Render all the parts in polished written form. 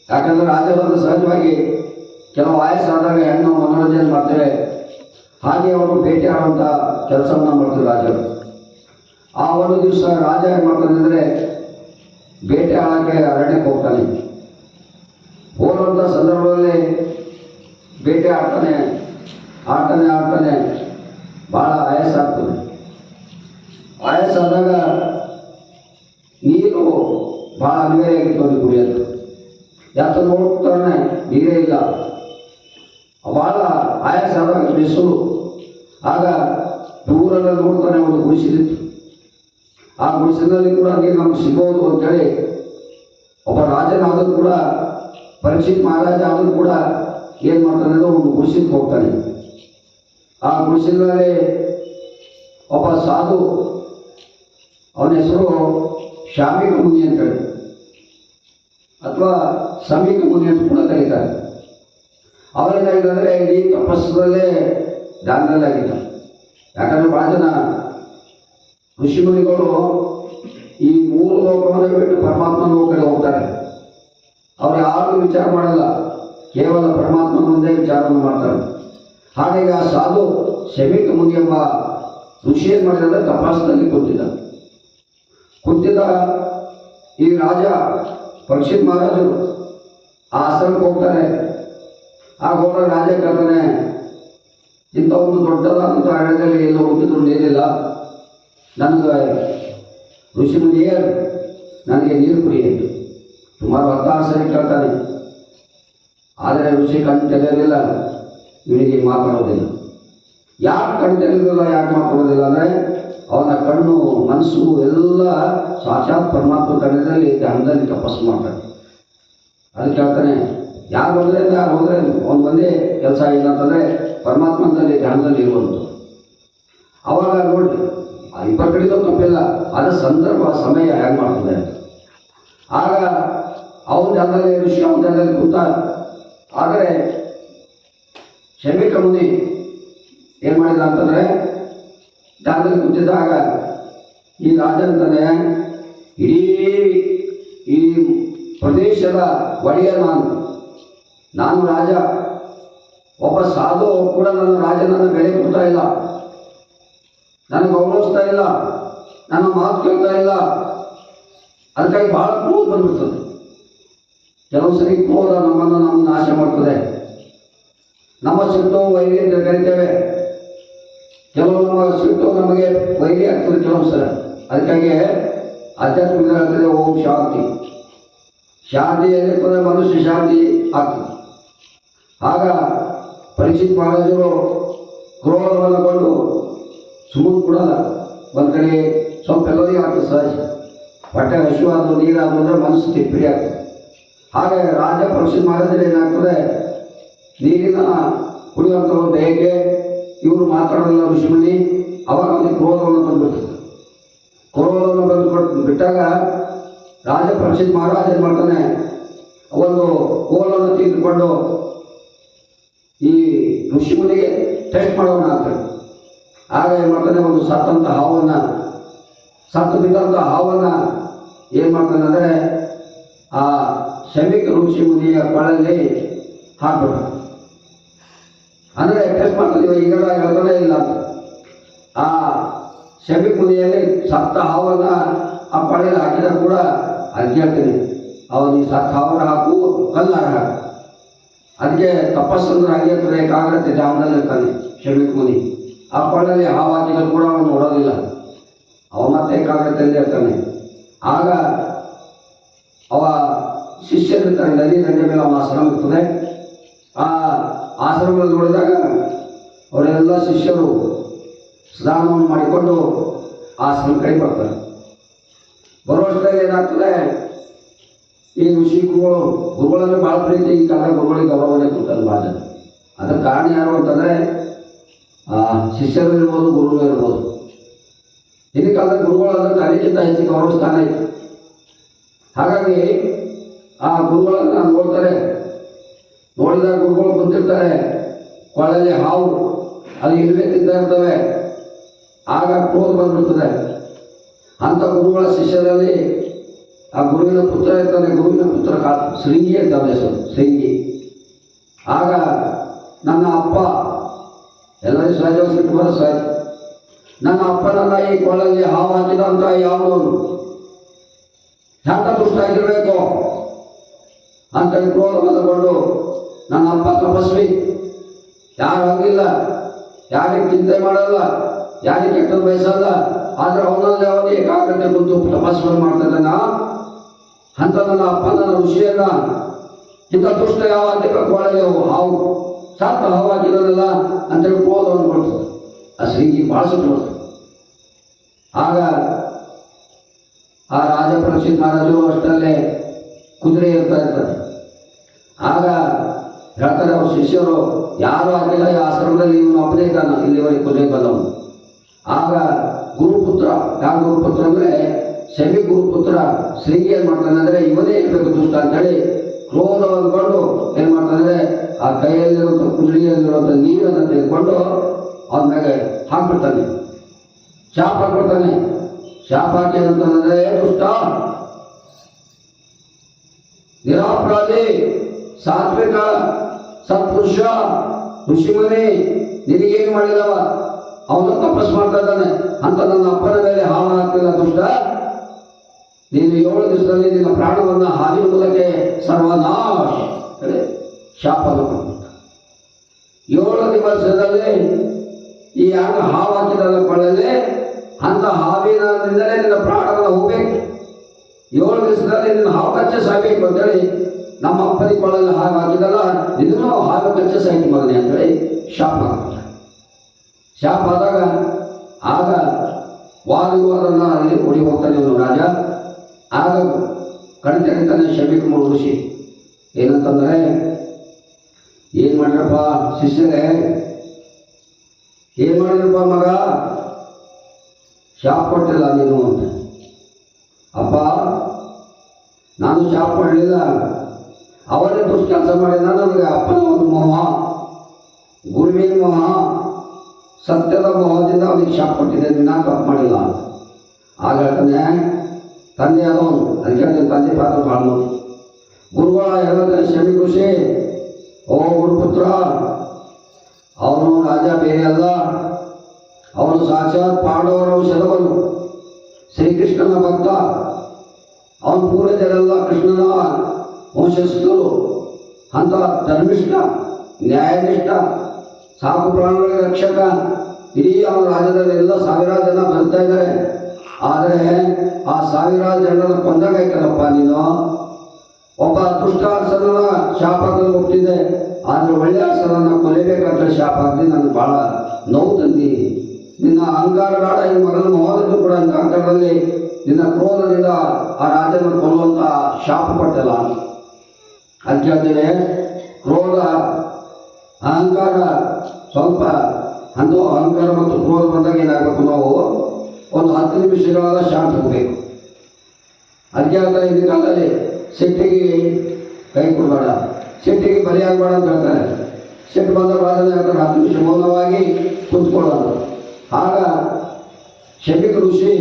ಯಾಕಂದ್ರೆ ರಾಜರು ಸಹಜವಾಗಿ ಕೆಲವು ವಯಸ್ಸಾದಾಗ ಹೆಣ್ಣು ಮನೋರಂಜನೆ ಮಾಡ್ತೇವೆ, ಹಾಗೆ ಅವರು ಭೇಟಿ ಆಡುವಂಥ ಕೆಲಸವನ್ನು ಮಾಡ್ತಾರೆ ರಾಜರು. ಆ ಒಂದು ದಿವಸ ರಾಜ ಏನು ಮಾಡ್ತಾನೆ ಅಂದರೆ ಬೇಟೆ ಆಡೋಕ್ಕೆ ಅರಣ್ಯಕ್ಕೆ ಹೋಗ್ತಾನೆ. ಹೋಗುವಂಥ ಸಂದರ್ಭದಲ್ಲಿ ಬೇಟೆ ಆಡ್ತಾನೆ ಭಾಳ ಆಯಾಸಾಗ್ತದೆ. ಆಯಾಸಾದಾಗ ನೀರು ಭಾಳ ಅನಿವಾರ್ಯ ಆಗಿರ್ತದೆ ಕುಡಿಯೋದು. ಯಾಕೆ ನೋಡ್ತಾನೆ ನೀರೇ ಇಲ್ಲ, ಭಾಳ ಆಯಾಸ ಆದಾಗ ಬಿಸಿಲು. ಆಗ ದೂರಲ್ಲಿ ನೋಡ್ತಾನೆ ಒಂದು ಗುಡಿಸಿಲಿತ್ತು. ಆ ಗುಡಿಸಿನಲ್ಲಿ ಕೂಡ ನೀರು ನಮ್ಗೆ ಸಿಗ್ಬೋದು ಅಂತೇಳಿ ಒಬ್ಬ ರಾಜನಾದರೂ ಕೂಡ, ಪರೀಕ್ಷಿತ್ ಮಹಾರಾಜ ಆದರೂ ಕೂಡ ಏನು ಮಾಡ್ತಾನೆ ಅಂದರೆ ಒಂದು ಗುಡಿಸಿಗೆ ಹೋಗ್ತಾನೆ. ಆ ಗುಡಿಸಿನಲ್ಲಿ ಒಬ್ಬ ಸಾಧು, ಅವನ ಹೆಸರು ಶಾಮಿಕ ಮುನಿ ಅಂತೇಳಿ ಅಥವಾ ಸಮೀಕ ಮುನಿ ಅಂತ ಕೂಡ ಕರೀತಾರೆ. ಅವರೇನಾಗಿದ್ದಾರೆ ಇಡೀ ತಪಸ್ಸಲ್ಲೇ ಧ್ಯಾನದಲ್ಲಾಗಿದ್ದ. ಯಾಕಂದರೆ ಭಾಳ ಜನ ಋಷಿಮುನಿಗಳು ಈ ಮೂರು ಲೋಕವನ್ನು ಬಿಟ್ಟು ಪರಮಾತ್ಮನ ಕಡೆ ಹೋಗ್ತಾರೆ. ಅವ್ರು ಯಾರು ವಿಚಾರ ಮಾಡಲ್ಲ, ಕೇವಲ ಪರಮಾತ್ಮನ ಮುಂದೆ ವಿಚಾರವನ್ನು ಮಾಡ್ತಾರೆ. ಹಾಗಾಗಿ ಆ ಸಾಧು ಶಮೀಕ ಮುನಿ ಎಂಬ ಋಷಿ ಏನು ಮಾಡಿದ್ರೆ ತಪಾಸದಲ್ಲಿ ಕುಂತಿದ್ದ ಈ ರಾಜ ಪರೀಕ್ಷಿತ್ ಮಹಾರಾಜರು ಆ ಆಶ್ರಮಕ್ಕೆ ಹೋಗ್ತಾರೆ. ಆಗ ಹೋದಾಗ ರಾಜ ಕೇಳ್ತಾನೆ, ಇಂಥ ಒಂದು ದೊಡ್ಡದಾದಂಥ ಅರಣ್ಯದಲ್ಲಿ ಎಲ್ಲೋ ಹುಡುಕಿದ್ರು ನೀರಿಲ್ಲ, ನನಗೆ ಋಷಿ ಮುನಿಯರ್ ನನಗೆ ನೀರು ಕುಡಿಯಿತು. ಸುಮಾರು 16 ಸರಿ ಕೇಳ್ತಾನೆ. ಆದರೆ ಋಷಿ ಕಣ್ಣು ತೆಗೆಯೋದಿಲ್ಲ, ಇವನಿಗೆ ಮಾತಾಡೋದಿಲ್ಲ. ಯಾಕೆ ಕಣ್ಣು ತೆಗೆಯೋದಿಲ್ಲ, ಯಾಕೆ ಮಾತಾಡೋದಿಲ್ಲ ಅಂದರೆ ಅವನ ಕಣ್ಣು ಮನಸ್ಸು ಎಲ್ಲ ಸಾಕ್ಷಾತ್ ಪರಮಾತ್ಮ ಕಣ್ಣದಲ್ಲಿ ಧ್ಯಾನದಲ್ಲಿ ತಪಸ್ಸು ಮಾಡ್ತಾನೆ. ಅದಕ್ಕೆ ಹೇಳ್ತಾನೆ, ಯಾರು ಹೋದ್ರೆ ಅವ್ನು ಒಂದೇ ಕೆಲಸ ಇಲ್ಲ ಅಂತಂದರೆ ಪರಮಾತ್ಮನಲ್ಲಿ ಧ್ಯಾನದಲ್ಲಿ ಇರುವಂಥ. ಅವಾಗ ನೋಡಿ ಇಬ್ಬರ ಕಡೆಗೂ ತಪ್ಪಿಲ್ಲ, ಅದರ ಸಂದರ್ಭ ಸಮಯ ಹೇಗೆ ಮಾಡ್ತದೆ. ಆಗ ಅವನ ಧ್ಯಾನದಲ್ಲಿ ಋಷಿ ಅವನ ಧ್ಯಾನದಲ್ಲಿ ಕೂತ. ಆದರೆ ಶಮೀಕ ಮುನಿ ಏನು ಮಾಡಿದ ಅಂತಂದರೆ ಧ್ಯಾನದಲ್ಲಿ ಕೂತಿದ್ದಾಗ ಈ ರಾಜಂತಾನೆ, ಇಡೀ ಈ ಪ್ರದೇಶದ ಒಡೆಯ ನಾನು ರಾಜ. ಒಬ್ಬ ಸಾಧು ಕೂಡ ನನ್ನ ರಾಜನನ್ನು ಬೆಲೆ ಕೊಡ್ತಾ ಇಲ್ಲ, ನನಗೆ ಗೌರವಿಸ್ತಾ ಇಲ್ಲ, ನನ್ನ ಮಾತು ಕೇಳ್ತಾ ಇಲ್ಲ. ಅದಕ್ಕಾಗಿ ಭಾಳ ಕ್ರೋಧ ಬಂದ್ಬಿಡ್ತದೆ. ಕೆಲವು ಸರಿ ಕ್ರೋಧ ನಮ್ಮನ್ನು ನಾಶ ಮಾಡ್ತದೆ. ನಮ್ಮ ಸಿಟ್ಟು ವೈರಿ ಅಂತ ಕರಿತೇವೆ, ಕೆಲವು ನಮ್ಮ ಸಿಟ್ಟು ನಮಗೆ ವೈರಿ ಆಗ್ತದೆ ಕೆಲವು ಸಲ. ಅದಕ್ಕಾಗಿ ಆಧ್ಯಾತ್ಮಿಕ ಹೇಳ್ತದೆ ಓಂ ಶಾಂತಿ. ಶಾಂತಿ ಎಲ್ಲಿರ್ತದೆ, ಮನುಷ್ಯ ಶಾಂತಿ ಆಗ್ತದೆ. ಆಗ ಪರೀಕ್ಷಿತ್ ಮಹಾರಾಜರು ಕ್ರೋಧವನ್ನು ಕೊಂಡು ಸುಮ್ಮನೆ ಕೊಡಲ್ಲ. ಒಂದು ಕಡೆ ಸ್ವಲ್ಪ ಎಲ್ಲರಿಗೂ ಆಗ್ತದೆ ಸಹಜ, ಹೊಟ್ಟೆ ಹಸಿವಾದ್ರು ನೀರಾದ್ರು ಅಂದರೆ ಮನಸ್ಸು ತಿಪ್ಪಿರಿ ಆಗ್ತದೆ. ಹಾಗೆ ರಾಜ ಪರೀಕ್ಷಿತ್ ಮಹಾರಾಜರು ಏನಾಗ್ತದೆ, ನೀರಿನ ಕುಡಿಯುವಂಥವ್ರು ಹೇಗೆ ಇವರು ಮಾತಾಡೋದಿಲ್ಲ ಋಷಿಮುನಿ. ಅವಾಗ ಅವನಿಗೆ ಕ್ರೋಧವನ್ನು ಬಂದುಬಿಡ್ತದೆ. ಕ್ರೋಧವನ್ನು ಬಂದು ಬಿಟ್ಟಾಗ ರಾಜ ಪರೀಕ್ಷಿತ್ ಮಹಾರಾಜ ಏನು ಮಾಡ್ತಾನೆ, ಒಂದು ಕೋಲನ್ನು ತೆಗೆದುಕೊಂಡು ಈ ಋಷಿಮುನಿಗೆ ಟೆಸ್ಟ್ ಮಾಡೋಣ ಅಂತಾರೆ. ಆಗ ಏನು ಮಾಡ್ತಾನೆ, ಒಂದು ಸತ್ತಂಥ ಹಾವನ್ನು, ಸತ್ತು ಬಿದ್ದಂಥ ಹಾವನ್ನು ಏನು ಮಾಡ್ತಾನೆ ಅಂದರೆ ಆ ಶಮೀಕ ಋಷಿ ಮುನಿಯ ಕೊಳಲ್ಲಿ ಹಾಕ್ಬಿಟ್ಟು, ಅಂದರೆ ಟೆಸ್ಟ್ ಮಾಡ್ತಾನೆ. ಈಗೆಲ್ಲ ಹೇಳ್ತಾನೆ ಇಲ್ಲ ಅಂತ. ಆ ಶಮೀಕ ಮುನಿಯಲ್ಲಿ ಸತ್ತ ಹಾವನ್ನು ಆ ಕೊಳೆಯಲ್ಲಿ ಹಾಕಿದಾಗ ಕೂಡ ಅದು ಕೇಳ್ತೀನಿ, ಅವನಿಗೆ ಸತ್ತ ಹಾವನ್ನು ಹಾಕು, ಕಲ್ಲಾರ ಹಾಕು. ಅದಕ್ಕೆ ತಪಸ್ಸಂದ್ರೆ ಆಗಿರ್ತದೆ, ಏಕಾಗ್ರತೆ ಧ್ಯಾನದಲ್ಲಿ ಇರ್ತಾನೆ ಶಮೀಕ ಮುನಿ. ಆ ಕೊಳ್ಳಲ್ಲಿ ಹಾವು ಹಾಕಿದ್ರು ಕೂಡ ಅವನು ನೋಡೋದಿಲ್ಲ, ಅವ ಮತ್ತೆ ಏಕಾಗ್ರತೆಯಲ್ಲಿ ಇರ್ತಾನೆ. ಆಗ ಅವ ಶಿಷ್ಯರಿರ್ತಾನೆ, ನದಿ ದಂಡೆ ಮೇಲೆ ಅವನ ಆಶ್ರಮ ಇರ್ತದೆ. ಆ ಆಶ್ರಮದಲ್ಲಿ ನೋಡಿದಾಗ ಅವರೆಲ್ಲ ಶಿಷ್ಯರು ಸ್ನಾನವನ್ನು ಮಾಡಿಕೊಂಡು ಆಶ್ರಮ ಕಡೆ ಬರ್ತಾರೆ. ಬರುವಷ್ಟರಲ್ಲಿ ಏನಾಗ್ತದೆ, ಈ ಋಷಿ ಗುರುಗಳಲ್ಲಿ ಭಾಳ ಪ್ರೀತಿ, ಈ ಕಾಲ ಗುರುಗಳಿಗೆ ಗೌರವನೇ ಕೊಡ್ತಾರೆ ಭಾಳ ಜನ. ಅದಕ್ಕೆ ಕಾರಣ ಯಾರು ಅಂತಂದರೆ ಶಿಷ್ಯರು ಇರ್ಬೋದು, ಗುರುಗಳು ಇರ್ಬೋದು. ಹಿಂದಿನ ಕಾಲದ ಗುರುಗಳು ಅಂದರೆ ತನಗಿಂತ ಹೆಚ್ಚು ಗೌರವ ಸ್ಥಾನ ಇತ್ತು. ಹಾಗಾಗಿ ಆ ಗುರುಗಳನ್ನು ನೋಡ್ತಾರೆ. ನೋಡಿದಾಗ ಗುರುಗಳು ಕುಂತಿರ್ತಾರೆ, ಕೊಳಲ್ಲಿ ಹಾವು ಅದು ಇರುವೆ ತಿಂತಾ ಇರ್ತವೆ. ಆಗ ಕ್ರೋಧ ಬಂದ್ಬಿಡ್ತದೆ. ಅಂಥ ಗುರುಗಳ ಶಿಷ್ಯರಲ್ಲಿ ಆ ಗುರುವಿನ ಪುತ್ರ ಇರ್ತಾನೆ, ಗುರುವಿನ ಪುತ್ರ ಕಾತ ಶೃಂಗಿ ಅಂತ ಅವನ ಹೆಸರು, ಶೃಂಗಿ. ಆಗ ನನ್ನ ಅಪ್ಪ ಎಲ್ಲರೂ ಸಹಜವಾಗಿ ಸಿಟ್ಟು ಸಹಜ. ನನ್ನ ಅಪ್ಪನನ್ನ ಈ ಕೊಳಲ್ಲಿ ಹಾವು ಹಾಕಿದಂತ ಯಾವುದವನು ಎಂತ ದುಷ್ಟ ಆಗಿರ್ಬೇಕು ಅಂತೇಳಿ ಕ್ರೋಧಗೊಂಡು, ನನ್ನ ಅಪ್ಪ ತಪಸ್ವಿ, ಯಾರು ಆಗಿಲ್ಲ, ಯಾರಿಗೆ ಚಿಂತೆ ಮಾಡಲ್ಲ, ಯಾರಿಗೆ ಕೆಟ್ಟದ್ದು ಬಯಸಲ್ಲ, ಆದ್ರೆ ಅವನಲ್ಲಿ ಅವನು ಏಕಾಗ್ರತೆ ಕುಂತು ತಪಸ್ಸನ್ನು ಮಾಡ್ತಾನ ಅಂತ ನನ್ನ ಅಪ್ಪ ನನ್ನ ಋಷಿಯನ್ನ ಇಂಥ ದುಷ್ಟ ಯಾವ ಹಾಕಿರ್ಬೇಕು ಒಳಗೆ ಹಾವು ಸಾಕ ಹಾವು ಹಾಕಿರೋದಿಲ್ಲ ಅಂತೇಳಿ ಕ್ರೋಧವನ್ನು ಕೊಡ್ತದೆ. ಆ ಶ್ರೀಗಿ ಭಾಳ ಸಿಟ್ಟು. ಆಗ ಆ ರಾಜ ಪರೀಕ್ಷಿತ್ ಮಹಾರಾಜರು ಅಷ್ಟರಲ್ಲೇ ಕುದುರೆ ಇರ್ತಾ ಇರ್ತಾರೆ. ಆಗ ಹೇಳ್ತಾರೆ ಅವ್ರ ಶಿಷ್ಯರು, ಯಾರು ಆಗಿಲ್ಲ ಈ ಆಶ್ರಮದಲ್ಲಿ ಇವನು ಒಬ್ಬನೇ ಇದ್ದಾನ ಇಲ್ಲಿವರೆಗೆ ಕುದುರೆ ಬಂದವನು. ಆಗ ಗುರುಪುತ್ರ, ಯಾವ ಗುರುಪುತ್ರ ಅಂದ್ರೆ ಶಮಿ ಗುರುಪುತ್ರ ಶ್ರೀಗಿ ಏನ್ ಮಾಡ್ತಾನೆ ಅಂದ್ರೆ ಇವನೇ ಇರ್ಬೇಕು ದುಷ್ಟ ಅಂತೇಳಿ ಕ್ರೋಧವನ್ನು ಕೊಂಡು ಏನ್ ಮಾಡ್ತಾನೆ, ಆ ಕೈಯಲ್ಲಿರುವಂಥ ಕುದುರೆಯಲ್ಲಿರುವಂಥ ನೀರನ್ನು ತೆಗೆದುಕೊಂಡು ಅವನ ಮೇಲೆ ಹಾಕ್ಬಿಡ್ತಾನೆ, ಶಾಪ ಹಾಕ್ಬಿಡ್ತಾನೆ. ಶಾಪ ಹಾಕಿ ಏನಂತಂದ್ರೆ, ದುಷ್ಟ, ನಿರಾಪರಾಧಿ, ಸಾತ್ವಿಕ, ಸತ್ಪುರುಷ, ಋಷಿಮುನಿ, ನಿನಗೇನು ಮಾಡಿದವ, ಅವನು ತಪಸ್ ಮಾಡ್ತಾ ಇದ್ದಾನೆ ಅಂತ ನನ್ನ ಅಪ್ಪನ ಮೇಲೆ ಹಾವು ಹಾಕ್ತಿಲ್ಲ ದುಷ್ಟ. ನೀನು 7 ದಿವಸದಲ್ಲಿ ನಿನ್ನ ಪ್ರಾಣವನ್ನು ಹಾವಿನ ಮೂಲಕ್ಕೆ ಸರ್ವನಾಶ ಶಾಪವನ್ನು ಕೊಡ್ಬಿಟ್ಟ. 7 ದಿವಸದಲ್ಲಿ ಈ ಯಾರು ಹಾವು ಹಾಕಿದ ಕೊಳ್ಳಲ್ಲಿ ಅಂತ ಹಾವಿನಿಂದಲೇ ನಿನ್ನ ಪ್ರಾಣವನ್ನು ಹೋಗ್ಬೇಕು. 7 ದಿವಸದಲ್ಲಿ ನಿನ್ನ ಹಾವು ಕಚ್ಚೆ ಸಾಯ್ಬೇಕು ಅಂತೇಳಿ ನಮ್ಮ ಅಪ್ಪನಿ ಕೊಳ್ಳಲ್ಲಿ ಹಾವು ಹಾಕಿದಲ್ಲ, ಇದನ್ನು ಹಾವು ಕಚ್ಚೆ ಸಾಯ್ತು ಮಗನೆ ಅಂತೇಳಿ ಶಾಪ ಹಾಕ್ಬಿಟ್ಟ. ಶಾಪ ಆದಾಗ ಆಗ ವಾದವಿವಾದನ್ನ ಅಲ್ಲಿ ಓಡಿ ಹೋಗ್ತಾನೆ ಅವನು ರಾಜ. ಆಗ ಕಡಿತಾನೆ ಶಮೀಕ್ ಋಷಿ ಏನಂತಂದ್ರೆ, ಏನ್ ಮಾಡ್ರಪ್ಪ ಶಿಷ್ಯರೇ, ಏನ್ ಮಾಡಿದ್ರಪ್ಪ ಮಗ, ಶಾಪ್ ಕೊಟ್ಟಿಲ್ಲ ನೀನು ಅಂತ. ಅಪ್ಪ ನಾನು ಶಾಪ್ ಮಾಡಲಿಲ್ಲ, ಅವರೇ ದುಷ್ಟ ಕೆಲಸ ಮಾಡಿದ. ನನಗೆ ಅಪ್ಪನ ಒಂದು ಮೋಹ, ಗುರುವಿನ ಮೋಹ, ಸತ್ಯದ ಮೋಹದಿಂದ ಅವನಿಗೆ ಶಾಪ್ ಕೊಟ್ಟಿದ್ದೆ, ನಾ ತಪ್ಪು ಮಾಡಿಲ್ಲ. ಆಗ ಹೇಳ್ತಾನೆ, ತಂದೆ ಆದವನು, ಅದಕ್ಕೆ ತಂದೆ ಪಾತ್ರ ಬಾಳು. ಗುರುಗಳ ಹೇಳ್ತಾನೆ ಶಮಿ ಋಷಿ, ಓ ಗುರುಪುತ್ರ, ಅವನು ರಾಜ ಬೇರೆ ಅಲ್ಲ, ಅವನು ಸಾಕ್ಷಾತ್ ಪಾಂಡವರ ವಂಶದವನು, ಶ್ರೀಕೃಷ್ಣನ ಭಕ್ತ. ಅವನ ಪೂರ್ವಜರೆಲ್ಲ ಕೃಷ್ಣನ ವಂಶಸ್ಥರು. ಅಂತ ಧರ್ಮಿಷ್ಠ, ನ್ಯಾಯನಿಷ್ಠ, ಸಾಕು ಪ್ರಾಣಿಗಳ ರಕ್ಷಕ. ಇಡೀ ಅವನ ರಾಜ್ಯದಲ್ಲಿ ಎಲ್ಲ 1000 ಜನ ಬರ್ತಾ ಇದ್ದಾರೆ. ಆದರೆ ಆ 1000 ಜನರನ್ನು ಕೊಂದಾಗೈತಲ್ಲಪ್ಪ ನೀನು. ಒಬ್ಬ ದುಷ್ಟ ಅರಸನ ಶಾಪ ಹೋಗ್ತಿದ್ದೆ, ಆದ್ರೆ ಒಳ್ಳೆ ಅರಸನನ್ನ ಕೊಲೆಬೇಕಂತ ಶಾಪ ಹಾಕಿ ನನಗೆ ಬಹಳ ನೋವು ತಂದಿ. ನಿನ್ನ ಅಹಂಕಾರ ಬೇಡ, ಈ ಮಗನ ಮೋಹದಲ್ಲೂ ಕೂಡ ಇಂಥ ಅಹಂಕಾರದಲ್ಲಿ ನಿನ್ನ ಕ್ರೋಧದಿಂದ ಆ ರಾಜನ ಕೊಲ್ಲುವಂತ ಶಾಪ ಕೊಟ್ಟಲ್ಲ ಅಂತ ಹೇಳ್ತೇವೆ. ಕ್ರೋಧ, ಅಹಂಕಾರ ಸ್ವಲ್ಪ ಅಂದು ಅಹಂಕಾರ ಮತ್ತು ಕ್ರೋಧ ಬಂದಾಗ ಏನಾಗಬೇಕು, ನಾವು ಒಂದು 10 ನಿಮಿಷಗಳ ಶಾಂತ ಹೋಗಬೇಕು. ಅದಕ್ಕೆ ಹೇಳ್ತಾರೆ, ಈ ಕಾಲದಲ್ಲಿ ಸಿಟ್ಟಿಗೆ ಕೈ ಕೊಡಬೇಡ, ಸಿಟ್ಟಿಗೆ ಬಲಿಯಾಗಬೇಡ ಅಂತ ಹೇಳ್ತಾರೆ. ಸಿಟ್ಟು ಬಂದ ಬಾಧನೆ ಹೇಳ್ತಾರೆ 10 ನಿಮಿಷ ಮೌನವಾಗಿ ಕುಂತ್ಕೊಳ್ಳೋದು. ಆಗ ಶಮೀಕ್ ಋಷಿ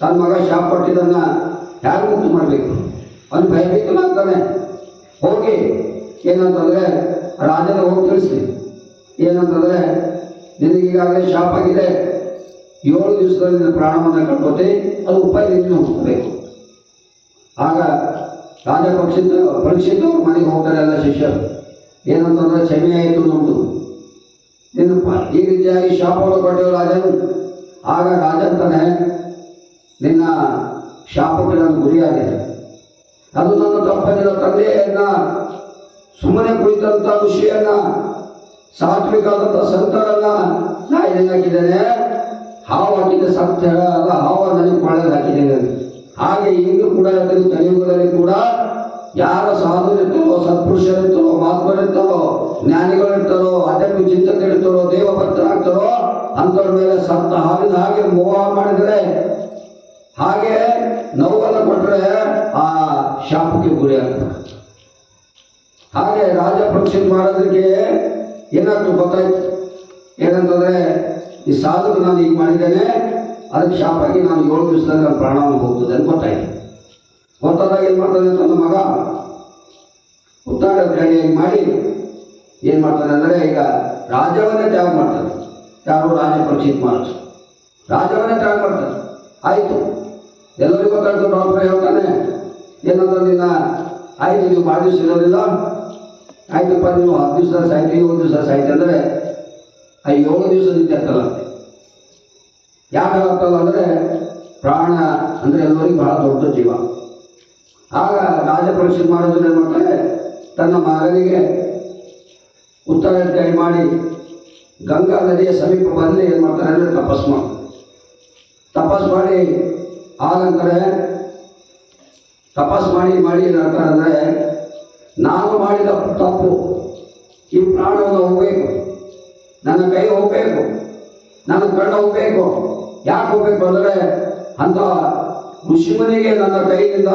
ತನ್ನ ಮಗ ಶಾಪ್ ಕೊಟ್ಟಿದ್ದನ್ನ ಯಾರು ಮುಕ್ತು ಮಾಡಬೇಕು, ಅವನು ಭಯಭೀತನಾಗ್ತಾನೆ. ಹೋಗಿ ಏನಂತಂದ್ರೆ ರಾಜನ ಹೋಗಿ ತಿಳಿಸಿ, ಏನಂತಂದ್ರೆ ನಿನಗೀಗಾಗಲೇ ಶಾಪ್ ಆಗಿದೆ, 7 ದಿವಸದಲ್ಲಿ ನಿನ್ನ ಪ್ರಾಣವನ್ನು ಕಳ್ಕೊತೆ, ಅದು ಉಪಾಯ ನೀನು ಹೋಗಬೇಕು. ಆಗ ರಾಜ ಪರೀಕ್ಷಿತ್ ಅವ್ರ ಮನೆಗೆ ಹೋಗ್ತಾರೆ ಎಲ್ಲ ಶಿಷ್ಯರು. ಏನಂತಂದ್ರೆ ಕ್ಷಮೆ ಆಯಿತು ನಮ್ದು, ನಿನ್ನ ಈ ರೀತಿಯಾಗಿ ಶಾಪವನ್ನು ಕೊಟ್ಟೆವು ರಾಜನು. ಆಗ ರಾಜ ಅಂತಾನೆ, ನಿನ್ನ ಶಾಪಕ್ಕೆ ನನ್ನ ಗುರಿಯಾಗಿದೆ, ಅದು ನನ್ನ ತಪ್ಪನಿನ ತಂದೆಯನ್ನ, ಸುಮ್ಮನೆ ಕುಳಿತಂತ ಋಷಿಯನ್ನ, ಸಾತ್ವಿಕಾದಂಥ ಸಂತರನ್ನ ನಾ ಏನೇನು ಹಾಕಿದ್ದೇನೆ, ಹಾವು ಹಾಕಿದ್ದೆ ಸತ್ಯ ಅಲ್ಲ, ಹಾವು ನನಗೆ ಕೊಳ್ಳಲು ಹಾಕಿದ್ದೇನೆ. ಹಾಗೆ ಈಗಲೂ ಕೂಡ ಕಲಿಯುಗದಲ್ಲಿ ಕೂಡ ಯಾರ ಸಾಧುರಿರ್ತಾರೋ, ಸತ್ಪುರುಷರಿರ್ತಾರೋ, ಮಹಾತ್ಮರಿರ್ತಾರೋ, ಜ್ಞಾನಿಗಳಿರ್ತಾರೋ, ಆಧ್ಯಾತ್ಮಿಕ ಚಿಂತಕರಿರ್ತಾರೋ, ದೇವ ಭಕ್ತರಾಗ್ತಾರೋ, ಅಂಥವ್ರ ಮೇಲೆ ಸತ್ತ ಹಾವಿನ ಹಾಗೆ ಮೋಹ ಮಾಡಿದರೆ, ಹಾಗೆ ನೋವನ್ನು ಕೊಟ್ಟರೆ ಆ ಶಾಪಕ್ಕೆ ಗುರಿ ಆಗ್ತದೆ. ಹಾಗೆ ರಾಜ ಪರೀಕ್ಷಿತ್ ಮಾಡೋದಕ್ಕೆ ಏನಾಗ್ತದೆ ಗೊತ್ತಾಯ್ತು. ಏನಂತಂದ್ರೆ, ಈ ಸಾಧಕ ನಾನು ಈಗ ಮಾಡಿದ್ದೇನೆ, ಅದಕ್ಕೆ ಶಾಪಾಗಿ ನಾನು 7 ದಿವಸದಲ್ಲಿ ನನ್ನ ಪ್ರಾಣವನ್ನು ಹೋಗ್ತದೆ ಅಂತ ಗೊತ್ತಾಯ್ತು. ಗೊತ್ತಾದಾಗ ಏನು ಮಾಡ್ತಾನೆ, ತನ್ನ ಮಗ ಸರಿಯಾಗಿ ಮಾಡಿ ಏನು ಮಾಡ್ತಾನೆ ಅಂದರೆ ಈಗ ರಾಜ್ಯವನ್ನೇ ತ್ಯಾಗ ಮಾಡ್ತಾನೆ. ಯಾರು? ರಾಜ ಪರೀಕ್ಷಿತ್ ಮಹಾರಾಜ ರಾಜ್ಯವನ್ನೇ ತ್ಯಾಗ ಮಾಡ್ತಾನೆ. ಆಯಿತು, ಎಲ್ಲರಿಗೂ ಗೊತ್ತಾಗ್ತದೆ. ಡಾಕ್ಟರ್ ಹೇಳ್ತಾನೆ ಏನಂದ್ರೆ ನಿನ್ನ ಆಯಿತು ನೀವು ಭಾಳ ದಿವಸ ಇರೋದಿಲ್ಲ, ಆಯ್ತಪ್ಪ ನೀವು 10 ದಿವಸ ಸಾಯ್ತಿ 1 ದಿವಸ ಸಾಯ್ತಿ ಅಂದರೆ 7 ದಿವಸ ನಿದ್ದೆ ಆಗ್ತಲ್ಲ. ಯಾಕೆ ಆಗ್ತಲ್ಲ ಅಂದರೆ ಪ್ರಾಣ ಅಂದರೆ ಎಲ್ಲರಿಗೂ ಬಹಳ ದೊಡ್ಡ ಜೀವ. ಆಗ ರಾಜ ಪರೀಕ್ಷಿತ್ ಮಹಾರಾಜರು ಏನು ಮಾಡ್ತಾರೆ, ತನ್ನ ಮಗನಿಗೆ ಉತ್ತರ ಮಾಡಿ ಗಂಗಾ ನದಿಯ ಸಮೀಪ ಬಂದು ಏನು ಮಾಡ್ತಾರೆ ಅಂದರೆ ತಪಸ್ ಮಾಡಿ ಆಗಂತಾರೆ. ತಪಸ್ ಮಾಡಿ ಏನಂತಾರೆ ಅಂದರೆ ನಾನು ಮಾಡಿದ ತಪ್ಪು, ಈ ಪ್ರಾಣವನ್ನು ಹೋಗಬೇಕು, ನನ್ನ ಕೈ ಹೋಗಬೇಕು, ನನ್ನ ಕಣ್ಣು ಹೋಗಬೇಕು. ಯಾಕೆ ಹೋಗ್ಬೇಕು ಅಂದರೆ ಅಂತ ಋಷಿಮನಿಗೆ ನನ್ನ ಕೈಯಿಂದ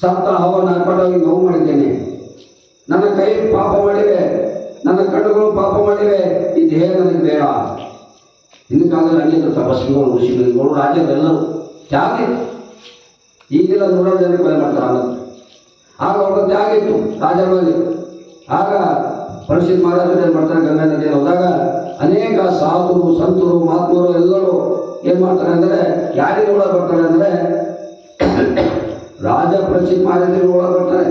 ಸಪ್ತ ಹವನ ಅರ್ಪಣವಾಗಿ ನೋವು ಮಾಡಿದ್ದೇನೆ. ನನ್ನ ಕೈ ಪಾಪ ಮಾಡಿವೆ, ನನ್ನ ಕಣ್ಣುಗಳು ಪಾಪ ಮಾಡಿವೆ, ಈ ದೇಹ ನನಗೆ ಬೇಡ. ಹಿಂದಿನ ಕಾಲದಲ್ಲಿ ಅನೇಕ ತಪಸ್ವಿಗಳು ಋಷಿಮನಿಗಳು ರಾಜ್ಯದೆಲ್ಲರೂ ತ್ಯಾಗಿ, ಈಗೆಲ್ಲ 100 ಜನ ಕೊಲೆ ಮಾಡ್ತಾರೆ ಅನ್ನೋದು. ಆಗ ಅವ್ರ ತ್ಯಾಗ ಇತ್ತು ರಾಜರಲ್ಲಿ. ಆಗ ಪರೀಕ್ಷಿತ್ ಮಹಾರಾಜರು ಏನು ಮಾಡ್ತಾರೆ, ಗಂಗಾ ನದಿಯಲ್ಲಿ ಹೋದಾಗ ಅನೇಕ ಸಾಧುರು ಸಂತರು ಮಹಾತ್ಮರು ಎಲ್ಲರೂ ಏನು ಮಾಡ್ತಾರೆ ಅಂದರೆ ಯಾರಿಗೆ ಒಳಗೆ ಬರ್ತಾರೆ ಅಂದರೆ ರಾಜ ಪರೀಕ್ಷಿತ್ ಮಹಾರಾಜರಿಗೆ ಒಳಗೆ ಬರ್ತಾರೆ.